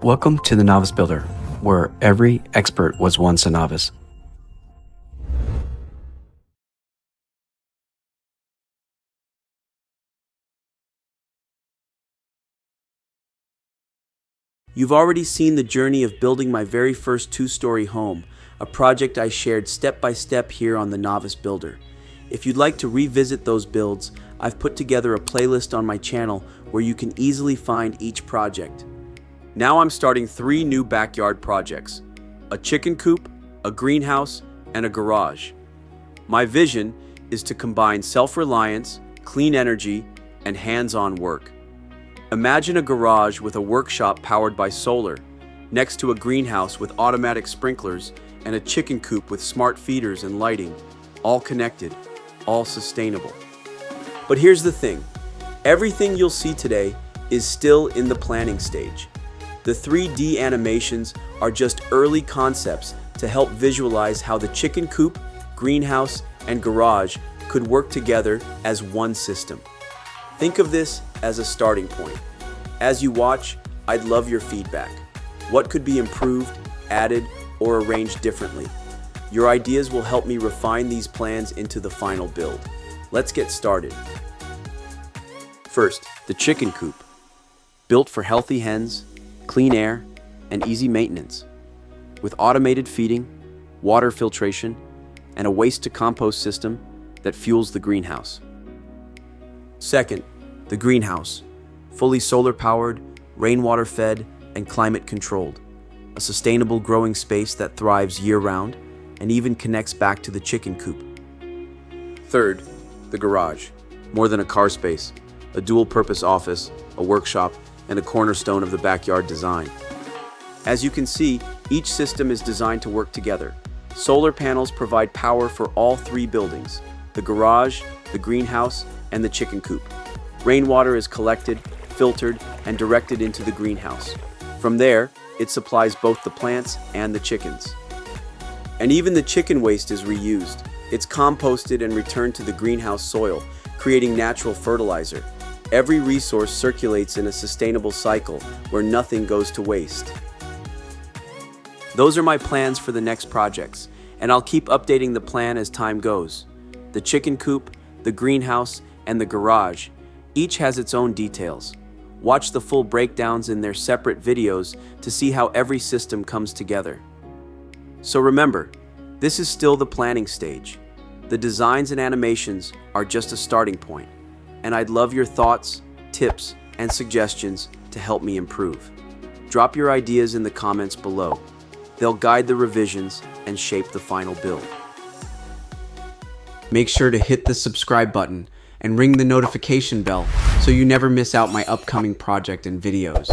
Welcome to the Novice Builder, where every expert was once a novice. You've already seen the journey of building my very first two-story home, a project I shared step by step here on the Novice Builder. If you'd like to revisit those builds, I've put together a playlist on my channel where you can easily find each project. Now I'm starting 3 new backyard projects: a chicken coop, a greenhouse, and a garage. My vision is to combine self-reliance, clean energy, and hands-on work. Imagine a garage with a workshop powered by solar, next to a greenhouse with automatic sprinklers, and a chicken coop with smart feeders and lighting, all connected, all sustainable. But here's the thing, everything you'll see today is still in the planning stage. The 3D animations are just early concepts to help visualize how the chicken coop, greenhouse, and garage could work together as one system. Think of this as a starting point. As you watch, I'd love your feedback. What could be improved, added, or arranged differently? Your ideas will help me refine these plans into the final build. Let's get started. First, the chicken coop. Built for healthy hens, clean air, and easy maintenance. With automated feeding, water filtration, and a waste-to-compost system that fuels the greenhouse. Second, the greenhouse. Fully solar-powered, rainwater-fed, and climate-controlled. A sustainable growing space that thrives year-round and even connects back to the chicken coop. Third, the garage. More than a car space, a dual-purpose office, a workshop, and a cornerstone of the backyard design. As you can see, each system is designed to work together. Solar panels provide power for all 3 buildings: the garage, the greenhouse, and the chicken coop. Rainwater is collected, filtered, and directed into the greenhouse. From there, it supplies both the plants and the chickens. And even the chicken waste is reused. It's composted and returned to the greenhouse soil, creating natural fertilizer. Every resource circulates in a sustainable cycle where nothing goes to waste. Those are my plans for the next projects, and I'll keep updating the plan as time goes. The chicken coop, the greenhouse, and the garage, each has its own details. Watch the full breakdowns in their separate videos to see how every system comes together. So remember, this is still the planning stage. The designs and animations are just a starting point, and I'd love your thoughts, tips, and suggestions to help me improve. Drop your ideas in the comments below. They'll guide the revisions and shape the final build. Make sure to hit the subscribe button and ring the notification bell so you never miss out my upcoming project and videos.